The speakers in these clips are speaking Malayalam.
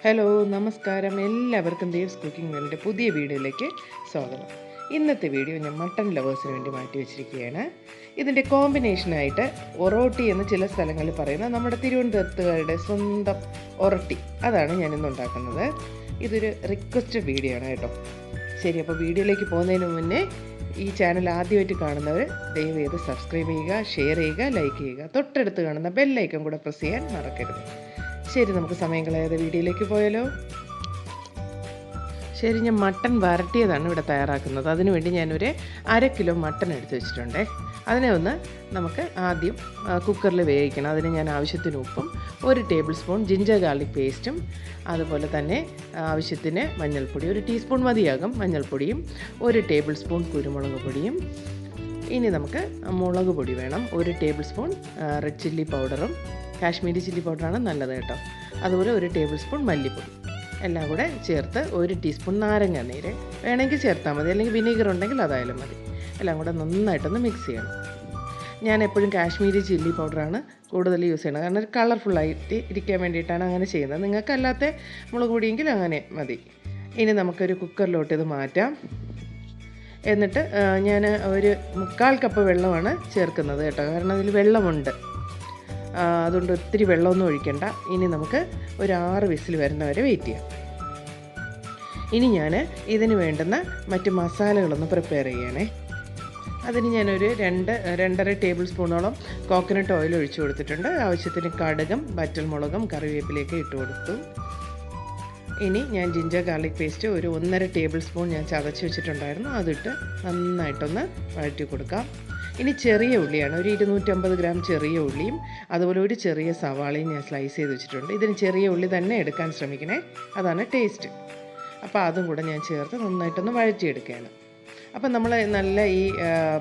ഹലോ നമസ്കാരം, എല്ലാവർക്കും ദേവ്സ് കുക്കിംഗ് വേൾഡിൻ്റെ പുതിയ വീഡിയോയിലേക്ക് സ്വാഗതം. ഇന്നത്തെ വീഡിയോ ഞാൻ മട്ടൺ ലവേഴ്സിന് വേണ്ടി മാറ്റി വെച്ചിരിക്കുകയാണ്. ഇതിൻ്റെ കോമ്പിനേഷനായിട്ട് ഒറോട്ടി എന്ന് ചില സ്ഥലങ്ങളിൽ പറയുന്ന നമ്മുടെ തിരുവനന്തപുരത്തുകാരുടെ സ്വന്തം ഒറട്ടി, അതാണ് ഞാനിന്ന് ഉണ്ടാക്കുന്നത്. ഇതൊരു റിക്വസ്റ്റഡ് വീഡിയോ ആണ് കേട്ടോ. ശരി, അപ്പോൾ വീഡിയോയിലേക്ക് പോകുന്നതിന് മുന്നേ ഈ ചാനൽ ആദ്യമായിട്ട് കാണുന്നവർ ദയവ് ചെയ്ത് സബ്സ്ക്രൈബ് ചെയ്യുക, ഷെയർ ചെയ്യുക, ലൈക്ക് ചെയ്യുക. തൊട്ടടുത്ത് കാണുന്ന ബെല്ലൈക്കൺ കൂടെ പ്രസ് ചെയ്യാൻ മറക്കരുത്. ശരി, നമുക്ക് സമയം കളയാതെ വീഡിയോയിലേക്ക് പോയാലോ. ശരി, ഞാൻ മട്ടൺ വരട്ടിയതാണ് ഇവിടെ തയ്യാറാക്കുന്നത്. അതിനുവേണ്ടി ഞാനൊരു 1/2 കിലോ മട്ടൺ എടുത്ത് വെച്ചിട്ടുണ്ട്. അതിനെ ഒന്ന് നമുക്ക് ആദ്യം കുക്കറിൽ വേവിക്കണം. അതിന് ഞാൻ ആവശ്യത്തിന് ഉപ്പും 1 ടേബിൾ സ്പൂൺ ജിഞ്ചർ ഗാർലിക് പേസ്റ്റും അതുപോലെ തന്നെ ആവശ്യത്തിന് മഞ്ഞൾപ്പൊടി, 1 ടീസ്പൂൺ മതിയാകും മഞ്ഞൾപ്പൊടിയും, 1 ടേബിൾ സ്പൂൺ കുരുമുളക് പൊടിയും. ഇനി നമുക്ക് മുളക് പൊടി വേണം, 1 ടേബിൾ സ്പൂൺ റെഡ് ചില്ലി പൗഡറും, കാശ്മീരി ചില്ലി പൗഡറാണ് നല്ലത് കേട്ടോ. അതുപോലെ 1 ടേബിൾ സ്പൂൺ മല്ലിപ്പൊടി എല്ലാം കൂടെ ചേർത്ത് 1 ടീസ്പൂൺ നാരങ്ങ നീര് വേണമെങ്കിൽ ചേർത്താൽ മതി, അല്ലെങ്കിൽ വിനീഗർ ഉണ്ടെങ്കിൽ അതായാലും മതി. എല്ലാം കൂടെ നന്നായിട്ടൊന്ന് മിക്സ് ചെയ്യണം. ഞാൻ എപ്പോഴും കാശ്മീരി ചില്ലി പൗഡറാണ് കൂടുതൽ യൂസ് ചെയ്യണത്, കാരണം ഒരു കളർഫുള്ളായിട്ട് ഇരിക്കാൻ വേണ്ടിയിട്ടാണ് അങ്ങനെ ചെയ്യുന്നത്. നിങ്ങൾക്കല്ലാത്ത മുളക് പൊടിയെങ്കിൽ അങ്ങനെ മതി. ഇനി നമുക്കൊരു കുക്കറിലോട്ട് ഇത് മാറ്റാം. എന്നിട്ട് ഞാൻ ഒരു 1/4 കപ്പ് വെള്ളമാണ് ചേർക്കുന്നത് കേട്ടോ, കാരണം അതിൽ വെള്ളമുണ്ട്. അതുകൊണ്ട് ഒത്തിരി വെള്ളമൊന്നും ഒഴിക്കണ്ട. ഇനി നമുക്ക് ഒരു 6 വിസിൽ വരുന്നവരെ വെയിറ്റ് ചെയ്യാം. ഇനി ഞാൻ ഇതിന് വേണ്ടുന്ന മറ്റ് മസാലകളൊന്ന് പ്രിപ്പയർ ചെയ്യണേ. അതിന് ഞാനൊരു 2-2.5 ടേബിൾ സ്പൂണോളം കോക്കനട്ട് ഓയിൽ ഒഴിച്ചു കൊടുത്തിട്ടുണ്ട്. ആവശ്യത്തിന് കടുകും വറ്റൽമുളകും കറിവേപ്പിലേക്ക് ഇട്ട് കൊടുത്തു. ഇനി ഞാൻ ജിഞ്ചർ ഗാർലിക് പേസ്റ്റ് ഒരു 1.5 ടേബിൾ സ്പൂൺ ഞാൻ ചതച്ച് വെച്ചിട്ടുണ്ടായിരുന്നു, അതിട്ട് നന്നായിട്ടൊന്ന് വഴറ്റി കൊടുക്കാം. ഇനി ചെറിയ ഉള്ളിയാണ്, ഒരു 250 ഗ്രാം ചെറിയ ഉള്ളിയും അതുപോലെ ഒരു ചെറിയ സവാളയും ഞാൻ സ്ലൈസ് ചെയ്ത് വെച്ചിട്ടുണ്ട്. ഇതിന് ചെറിയ ഉള്ളി തന്നെ എടുക്കാൻ ശ്രമിക്കണേ, അതാണ് ടേസ്റ്റ്. അപ്പോൾ അതും കൂടെ ഞാൻ ചേർത്ത് നന്നായിട്ടൊന്ന് വഴറ്റിയെടുക്കുകയാണ്. അപ്പം നമ്മൾ നല്ല ഈ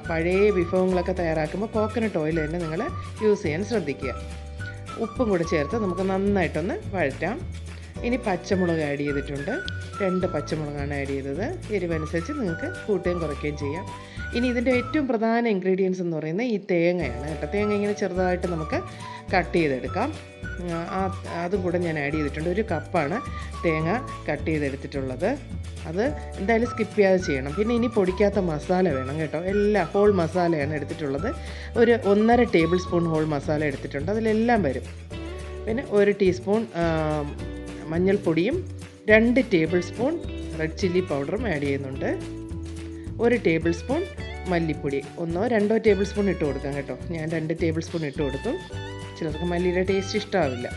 പഴയ വിഭവങ്ങളൊക്കെ തയ്യാറാക്കുമ്പോൾ കോക്കനട്ട് ഓയിൽ തന്നെ നിങ്ങൾ യൂസ് ചെയ്യാൻ ശ്രദ്ധിക്കുക. ഉപ്പും കൂടെ ചേർത്ത് നമുക്ക് നന്നായിട്ടൊന്ന് വഴറ്റാം. ഇനി പച്ചമുളക് ആഡ് ചെയ്തിട്ടുണ്ട്, 2 പച്ചമുളകാണ് ആഡ് ചെയ്തത്. എരിവനുസരിച്ച് നിങ്ങൾക്ക് കൂട്ടുകയും കുറയ്ക്കുകയും ചെയ്യാം. ഇനി ഇതിൻ്റെ ഏറ്റവും പ്രധാന ഇൻഗ്രീഡിയൻസ് എന്ന് പറയുന്നത് ഈ തേങ്ങയാണ് കേട്ടോ. തേങ്ങ ഇങ്ങനെ ചെറുതായിട്ട് നമുക്ക് കട്ട് ചെയ്തെടുക്കാം. അതും കൂടെ ഞാൻ ആഡ് ചെയ്തിട്ടുണ്ട്. 1 കപ്പാണ് തേങ്ങ കട്ട് ചെയ്തെടുത്തിട്ടുള്ളത്. അത് എന്തായാലും സ്കിപ്പ് ചെയ്യാതെ ചെയ്യണം. പിന്നെ ഇനി പൊടിക്കാത്ത മസാല വേണം കേട്ടോ. എല്ലാം ഹോൾ മസാലയാണ് എടുത്തിട്ടുള്ളത്. ഒരു 1.5 ടേബിൾ സ്പൂൺ ഹോൾ മസാല എടുത്തിട്ടുണ്ട്, അതിലെല്ലാം വരും. പിന്നെ 1 ടീസ്പൂൺ മഞ്ഞൾപ്പൊടിയും 2 ടേബിൾ സ്പൂൺ റെഡ് ചില്ലി പൗഡറും ആഡ് ചെയ്യുന്നുണ്ട്. 1 ടേബിൾ സ്പൂൺ മല്ലിപ്പൊടി, 1-2 ടേബിൾ സ്പൂൺ ഇട്ട് കൊടുക്കാം കേട്ടോ. ഞാൻ 2 ടേബിൾ സ്പൂൺ ഇട്ട് കൊടുത്തു. ചിലർക്ക് മല്ലിയുടെ ടേസ്റ്റ് ഇഷ്ടമാവില്ല.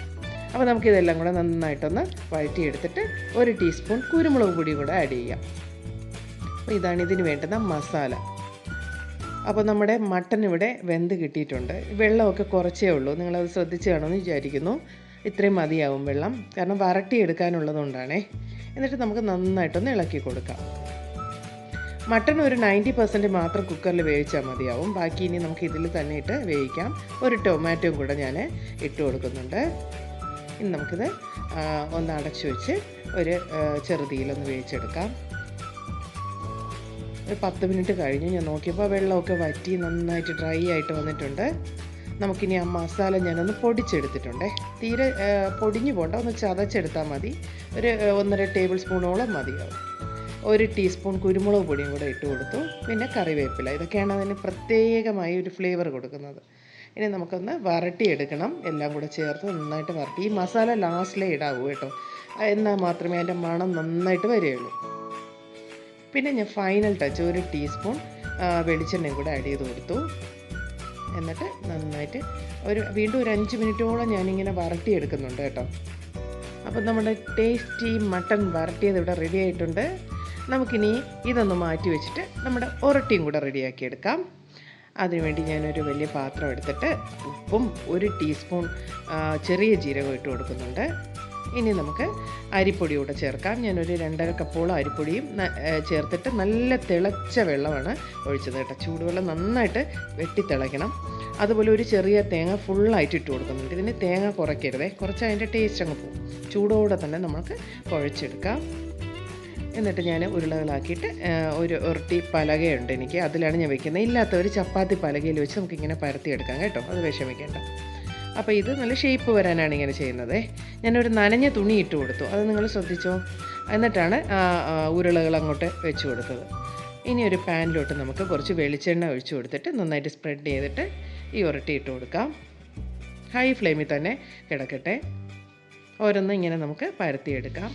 അപ്പോൾ നമുക്കിതെല്ലാം കൂടെ നന്നായിട്ടൊന്ന് വഴറ്റിയെടുത്തിട്ട് 1 ടീസ്പൂൺ കുരുമുളക് പൊടി കൂടെ ആഡ് ചെയ്യാം. അപ്പോൾ ഇതാണ് ഇതിന് വേണ്ടുന്ന മസാല. അപ്പോൾ നമ്മുടെ മട്ടൺ ഇവിടെ വെന്ത് കിട്ടിയിട്ടുണ്ട്. വെള്ളമൊക്കെ കുറച്ചേ ഉള്ളൂ, നിങ്ങളത് ശ്രദ്ധിച്ച് കാണുമെന്ന് വിചാരിക്കുന്നു. ഇത്രയും മതിയാവും വെള്ളം, കാരണം വരട്ടി എടുക്കാനുള്ളതുകൊണ്ടാണേ. എന്നിട്ട് നമുക്ക് നന്നായിട്ടൊന്ന് ഇളക്കി കൊടുക്കാം. മട്ടൺ ഒരു 90% മാത്രം കുക്കറിൽ വേവിച്ചാൽ മതിയാവും. ബാക്കി ഇനി നമുക്ക് ഇതിൽ തന്നെ ഇട്ട് വേവിക്കാം. 1 ടൊമാറ്റോയും കൂടെ ഞാൻ ഇട്ട് കൊടുക്കുന്നുണ്ട്. ഇനി നമുക്കിത് ഒന്ന് അടച്ചു വെച്ച് ഒരു ചെറുതീയിലൊന്ന് വേവിച്ചെടുക്കാം. ഒരു 10 മിനിറ്റ് കഴിഞ്ഞ് ഞാൻ നോക്കിയപ്പോൾ വെള്ളമൊക്കെ വറ്റി നന്നായിട്ട് ഡ്രൈ ആയിട്ട് വന്നിട്ടുണ്ട്. നമുക്കിനി ആ മസാല ഞാനൊന്ന് പൊടിച്ചെടുത്തിട്ടുണ്ട്. തീരെ പൊടിഞ്ഞു പോകണ്ട, ഒന്ന് ചതച്ചെടുത്താൽ മതി. ഒരു 1.5 ടേബിൾ സ്പൂണോളം മതിയാവും. 1 ടീസ്പൂൺ കുരുമുളക് പൊടിയും കൂടെ ഇട്ട് കൊടുത്തു. പിന്നെ കറിവേപ്പില, ഇതൊക്കെയാണ് അതിന് പ്രത്യേകമായി ഒരു ഫ്ലേവർ കൊടുക്കുന്നത്. ഇനി നമുക്കൊന്ന് വരട്ടിയെടുക്കണം. എല്ലാം കൂടെ ചേർത്ത് നന്നായിട്ട് വരട്ടി. ഈ മസാല ലാസ്റ്റിലേ ഇടാവൂ കേട്ടോ, എന്നാൽ മാത്രമേ അതിൻ്റെ മണം നന്നായിട്ട് വരികയുള്ളൂ. പിന്നെ ഞാൻ ഫൈനൽ ടച്ച് 1 ടീസ്പൂൺ വെളിച്ചെണ്ണയും കൂടെ ആഡ് ചെയ്ത് കൊടുത്തു. എന്നിട്ട് നന്നായിട്ട് വീണ്ടും ഒരു 5 മിനിറ്റോളം ഞാനിങ്ങനെ വരട്ടിയെടുക്കുന്നുണ്ട് കേട്ടോ. അപ്പം നമ്മുടെ ടേസ്റ്റി മട്ടൺ വരട്ടിയത് ഇവിടെ റെഡി ആയിട്ടുണ്ട്. നമുക്കിനി ഇതൊന്ന് മാറ്റി വെച്ചിട്ട് നമ്മുടെ ഒറട്ടിയും കൂടെ റെഡിയാക്കി എടുക്കാം. അതിനുവേണ്ടി ഞാനൊരു വലിയ പാത്രം എടുത്തിട്ട് ഉപ്പും 1 ടീസ്പൂൺ ചെറിയ ജീരകം ഇട്ട് കൊടുക്കുന്നുണ്ട്. ഇനി നമുക്ക് അരിപ്പൊടി കൂടെ ചേർക്കാം. ഞാനൊരു 2.5 കപ്പോളം അരിപ്പൊടിയും ചേർത്തിട്ട് നല്ല തിളച്ച വെള്ളമാണ് ഒഴിച്ചത് കേട്ടോ. ചൂടുവെള്ളം നന്നായിട്ട് വെട്ടിത്തിളയ്ക്കണം. അതുപോലെ ഒരു ചെറിയ തേങ്ങ ഫുള്ളായിട്ട് ഇട്ട് കൊടുക്കുന്നുണ്ട്. ഇതിന് തേങ്ങ കുറയ്ക്കരുതേ, കുറച്ച് അതിൻ്റെ ടേസ്റ്റ് അങ്ങ് പോകും. ചൂടോടെ തന്നെ നമുക്ക് കുഴച്ചെടുക്കാം. എന്നിട്ട് ഞാൻ ഉരുളകളാക്കിയിട്ട് ഒരു ഒരട്ടി പലകയുണ്ട് എനിക്ക്, അതിലാണ് ഞാൻ വെക്കുന്നത്. ഇല്ലാത്തവർ ചപ്പാത്തി പലകയിൽ വെച്ച് നമുക്കിങ്ങനെ പരത്തിയെടുക്കാം കേട്ടോ, അത് വിഷമിക്കേണ്ട. അപ്പോൾ ഇത് നല്ല ഷേപ്പ് വരാനാണ് ഇങ്ങനെ ചെയ്യുന്നത്. ഞാനൊരു നനഞ്ഞ തുണി ഇട്ട് കൊടുത്തു, അത് നിങ്ങൾ ശ്രദ്ധിച്ചോ. എന്നിട്ടാണ് ഉരുളകൾ അങ്ങോട്ട് വെച്ച് കൊടുത്തത്. ഇനി ഒരു പാനിലോട്ട് നമുക്ക് കുറച്ച് വെളിച്ചെണ്ണ ഒഴിച്ചു കൊടുത്തിട്ട് നന്നായിട്ട് സ്പ്രെഡ് ചെയ്തിട്ട് ഈ ഉരുട്ടി ഇട്ട് കൊടുക്കാം. ഹൈ ഫ്ലെയിമിൽ തന്നെ കിടക്കട്ടെ. ഓരോന്നും ഇങ്ങനെ നമുക്ക് പരത്തിയെടുക്കാം.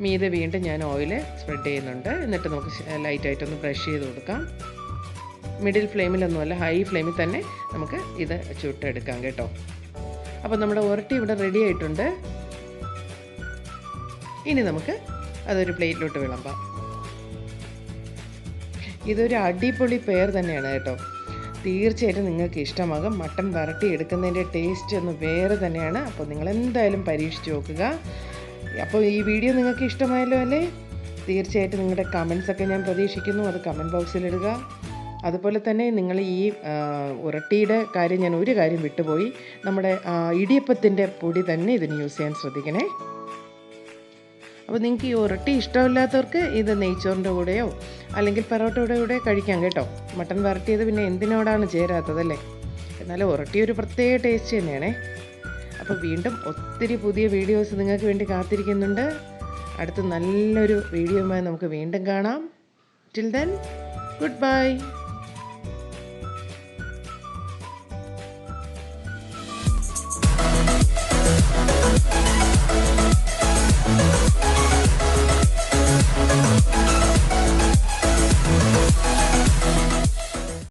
മീതെ വീണ്ടും ഞാൻ ഓയിൽ സ്പ്രെഡ് ചെയ്യുന്നുണ്ട്. എന്നിട്ട് നമുക്ക് ലൈറ്റായിട്ടൊന്ന് ബ്രഷ് ചെയ്ത് കൊടുക്കാം. മിഡിൽ ഫ്ലെയിമിലൊന്നുമല്ല, ഹൈ ഫ്ലെയിമിൽ തന്നെ നമുക്ക് ഇത് ചുട്ടെടുക്കാം കേട്ടോ. അപ്പോൾ നമ്മുടെ ഉരുട്ടി ഇവിടെ റെഡി ആയിട്ടുണ്ട്. ഇനി നമുക്ക് അതൊരു പ്ലേറ്റിലോട്ട് വിളമ്പാം. ഇതൊരു അടിപൊളി പെയർ തന്നെയാണ് കേട്ടോ. തീർച്ചയായിട്ടും നിങ്ങൾക്ക് ഇഷ്ടമാകും. മട്ടൻ വരട്ടി എടുക്കുന്നതിൻ്റെ ടേസ്റ്റ് ഒന്ന് വേറെ തന്നെയാണ്. അപ്പോൾ നിങ്ങൾ എന്തായാലും പരീക്ഷിച്ച് നോക്കുക. അപ്പോൾ ഈ വീഡിയോ നിങ്ങൾക്ക് ഇഷ്ടമായല്ലോ അല്ലേ? തീർച്ചയായിട്ടും നിങ്ങളുടെ കമൻസൊക്കെ ഞാൻ പ്രതീക്ഷിക്കുന്നു. അത് കമൻറ്റ് ബോക്സിലിടുക. അതുപോലെ തന്നെ നിങ്ങൾ ഈ ഉരുട്ടിയുടെ കാര്യം ഞാൻ ഒരു കാര്യം വിട്ടുപോയി. നമ്മുടെ ഇടിയപ്പത്തിൻ്റെ പൊടി തന്നെ ഇതിന് യൂസ് ചെയ്യാൻ ശ്രദ്ധിക്കണേ. അപ്പോൾ നിങ്ങൾക്ക് ഈ ഉരുട്ടി ഇഷ്ടമില്ലാത്തവർക്ക് ഇത് നെയ്ച്ചോറിൻ്റെ കൂടെയോ അല്ലെങ്കിൽ പൊറോട്ടയുടെ കൂടെ കഴിക്കാം കേട്ടോ. മട്ടൻ വരട്ടിയത് പിന്നെ എന്തിനോടാണ് ചേരാത്തതല്ലേ? എന്നാലും ഉരുട്ടി ഒരു പ്രത്യേക ടേസ്റ്റ് തന്നെയാണേ. അപ്പോൾ വീണ്ടും ഒത്തിരി പുതിയ വീഡിയോസ് നിങ്ങൾക്ക് വേണ്ടി കാത്തിരിക്കുന്നുണ്ട്. അടുത്ത നല്ലൊരു വീഡിയോയുമായി നമുക്ക് വീണ്ടും കാണാം. Till then, good bye.